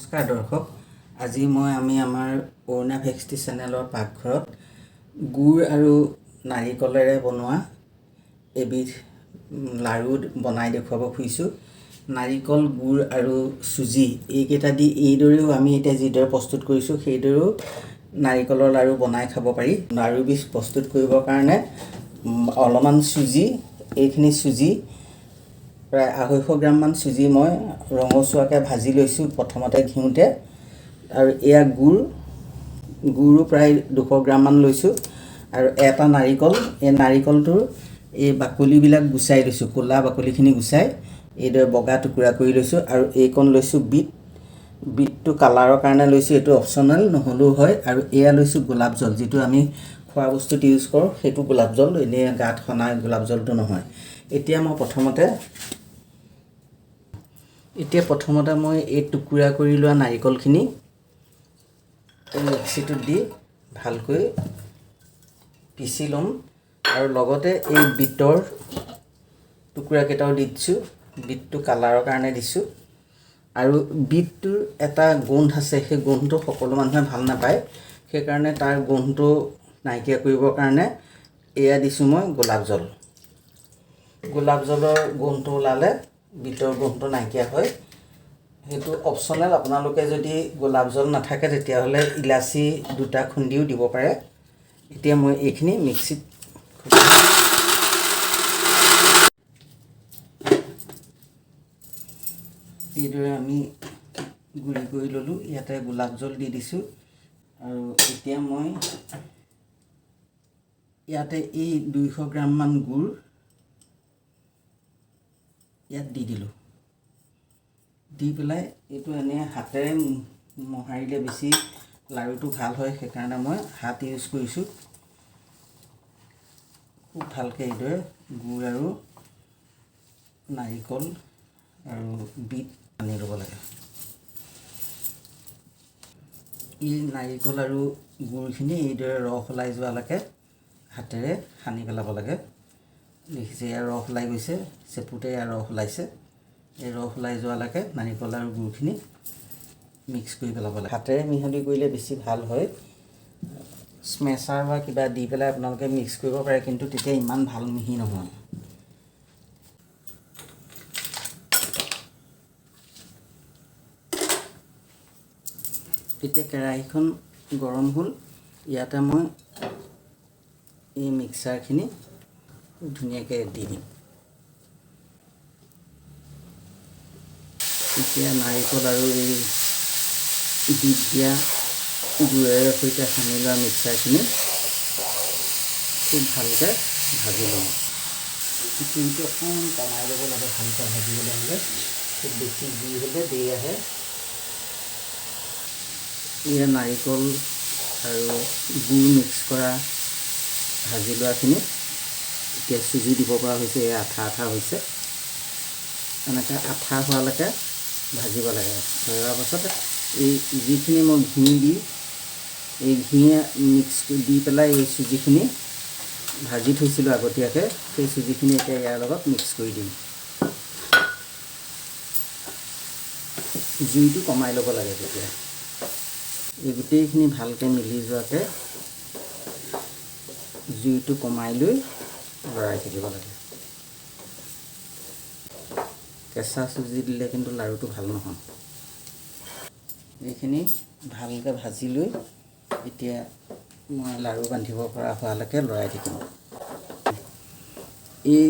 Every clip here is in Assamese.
নমস্কাৰ দৰ্শক আজি মই আমাৰ arunabhhcreation চেনেলৰ পাকঘৰত গুড় আৰু নাৰিকলেৰে বনোৱা এবিধ লাড়ু বনাই দেখুৱাব খুজিছোঁ নাৰিকল গুড় আৰু সুজি এইকেইটা দি এইদৰেও আমি এতিয়া যিদৰে প্ৰস্তুত কৰিছোঁ সেইদৰেও নাৰিকলৰ লাড়ু বনাই খাব পাৰি লাড়ু বিধ প্ৰস্তুত কৰিবৰ কাৰণে অলপমান সুজি এইখিনি সুজি প্ৰায় 250 গ্ৰাম মান সুজি মই ৰঙচুৱাকৈ ভাজি লৈছোঁ প্ৰথমতে ঘিউতে আৰু এয়া গুড় প্ৰায় 200 গ্ৰাম মান লৈছোঁ আৰু এটা নাৰিকল এই নাৰিকলটোৰ এই বাকলিবিলাক গুচাই লৈছোঁ কোলা বাকলিখিনি গুচাই এইদৰে বগা টুকুৰা কৰি লৈছোঁ আৰু এইকণ লৈছোঁ বিটটো কালাৰৰ কাৰণে লৈছোঁ এইটো অপচনেল নহলেও হয় আৰু এয়া লৈছোঁ গোলাপ জল যেটো আমি খোৱা বস্তুত ইউজ কৰোঁ সেইটো গোলাপ জল এনে গাত খনা গোলাপ জলটো নহয় এতিয়া প্ৰথমতে মই এই টুকুৰা কৰি লোৱা নাৰিকলখিনি মিক্সিটোত দি ভালকৈ পিছি লম আৰু লগতে এই বিটৰ টুকুৰা কেইটাও দিছোঁ বিটটো কালাৰৰ কাৰণে দিছোঁ আৰু বিটটোৰ এটা গোন্ধ আছে সেই গোন্ধটো সকলো মানুহে ভাল নাপায় সেই কাৰণে তাৰ গোন্ধটো নাইকিয়া কৰিবৰ কাৰণে এয়া দিছোঁ মই গোলাপ জলৰ গোন্ধটো ওলালে বিটৰ গোন্ধটো নাইকিয়া হয় হেতু অপচনেল আপোনালোকে যদি গোলাপ জল নাথাকে তেতিয়া হলে ইলাচি দুটা খুন্দিও দিব পাৰে এতিয়া মই এইখিনি মিক্সিত এইদৰে আমি গুড়ি কৰি ললোঁ ইয়াতে গোলাপ জল দি দিছোঁ আৰু এতিয়া মই ইয়াতে এই 200 গ্ৰাম মান গুড় ইয়াত দি দিলোঁ দি পেলাই এইটো এনে হাতেৰে মোহাৰিলে বেছি লাড়ুটো ভাল হয় সেইকাৰণে মই হাত ইউজ কৰিছোঁ খুব ভালকৈ এইদৰে গুড় আৰু নাৰিকল আৰু বিট আনি ল'ব লাগে এই নাৰিকল আৰু গুড়খিনি এইদৰে ৰস ওলাই যোৱালৈকে হাতেৰে সানি পেলাব লাগে দেখিছে ইয়াৰ ৰস ওলাই গৈছে চেপুতে ইয়াৰ ৰস ওলাইছে এই ৰস ওলাই যোৱালৈকে নাৰিকল আৰু গুড়খিনি মিক্স কৰি পেলাব লাগে হাতেৰে মিহলি কৰিলে বেছি ভাল হয় স্মেচাৰ বা কিবা দি পেলাই আপোনালোকে মিক্স কৰিব পাৰে কিন্তু তেতিয়া ইমান ভাল মিহি নহয় এতিয়া কেৰাহীখন গৰম হ'ল ইয়াতে মই এই মিক্সাৰখিনি ধুনীয়াকৈ দি দিম এতিয়া নাৰিকল আৰু এই বিট দিয়া গুড়েৰে সৈতে সানি লোৱা মিক্সাৰখিনি খুব ভালকৈ ভাজি ল'ম জুইটো অকণমান কমাই ল'ব লাগে ভালকৈ ভাজিবলৈ হ'লে খুব বেছি জুই হ'লে দেৰি আহে এয়া নাৰিকল আৰু গুড় মিক্স কৰা ভাজি লোৱাখিনি এতিয়া চুজি দিব পৰা হৈছে এই আঠা হৈছে এনেকৈ আঠা হোৱালৈকে ভাজিব লাগে ভজাৰ পাছত এই যিখিনি মই ঘিয়ে মিক্স দি পেলাই এই চুজিখিনি ভাজি থৈছিলোঁ আগতীয়াকৈ সেই চুজিখিনি এতিয়া ইয়াৰ লগত মিক্স কৰি দিম জুইটো কমাই ল'ব লাগে তেতিয়া এই গোটেইখিনি ভালকৈ মিলি যোৱাকৈ জুইটো কমাই লৈ লৰাই থাকিব লাগে কেঁচা চুজি দিলে কিন্তু লাড়ুটো ভাল নহয় এইখিনি ভালকৈ ভাজি লৈ এতিয়া মই লাড়ু বান্ধিব পৰা হোৱালৈকে লৰাই থাকিম এই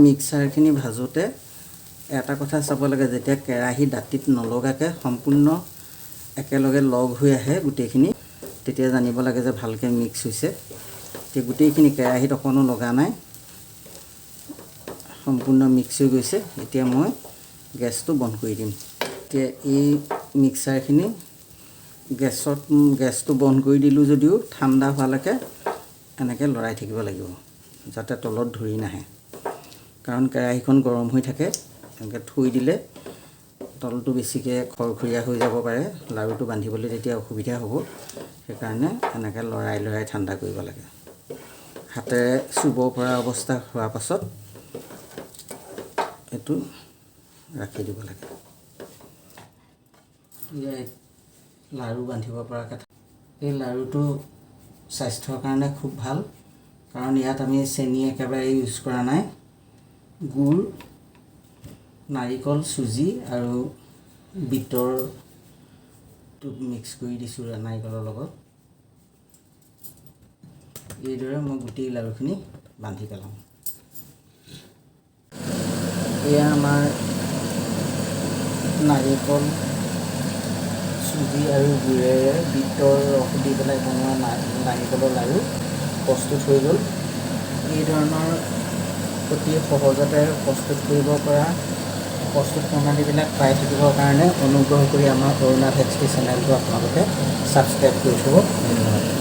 মিক্সাৰখিনি ভাজোঁতে এটা কথা চাব লাগে যেতিয়া কেৰাহী দাঁতিত নলগাকৈ সম্পূৰ্ণ একেলগে লগ হৈ আহে গোটেইখিনি তেতিয়া জানিব লাগে যে ভালকৈ মিক্স হৈছে এতিয়া গোটেইখিনি কেৰাহীত অকণো লগা নাই সম্পূৰ্ণ মিক্স হৈ গৈছে এতিয়া মই গেছটো বন্ধ কৰি দিম এতিয়া এই মিক্সাৰখিনি গেছটো বন্ধ কৰি দিলোঁ যদিও ঠাণ্ডা হোৱালৈকে এনেকৈ লৰাই থাকিব লাগিব যাতে তলত ধৰি নাহে কাৰণ কেৰাহীখন গৰম হৈ থাকে এনেকৈ থৈ দিলে তলটো বেছিকৈ খৰখৰীয়া হৈ যাব পাৰে লাড়ুটো বান্ধিবলৈ তেতিয়া অসুবিধা হ'ব সেইকাৰণে এনেকৈ লৰাই ঠাণ্ডা কৰিব লাগে হাতেৰে চুব পৰা অৱস্থা হোৱাৰ পাছত এইটো ৰাখি দিব লাগে ইয়াত লাড়ু বান্ধিব পৰাকৈ এই লাড়ুটো স্বাস্থ্যৰ কাৰণে খুব ভাল, কাৰণ ইয়াত আমি চেনি একেবাৰে ইউজ কৰা নাই। গুড়, নাৰিকল, চুজি আৰু বিটৰটো মিক্স কৰি দিছোঁ নাৰিকলৰ লগত। এইদৰে মই গোটেই লাড়ুখিনি বান্ধি পেলাওঁ। এয়া আমাৰ নাৰিকল, চুজি আৰু গুড়েৰে বিটৰ ৰস দি পেলাই বনোৱা নাৰিকলৰ লাড়ু প্ৰস্তুত হৈ গ'ল। এই ধৰণৰ অতি সহজতে প্ৰস্তুত কৰিব পৰা প্ৰস্তুত প্ৰণালীবিলাক পাই থাকিবৰ কাৰণে অনুগ্ৰহ কৰি আমাৰ arunabhhcreation চেনেলটো আপোনালোকে ছাবস্ক্ৰাইব কৰি থ'ব। ধন্যবাদ।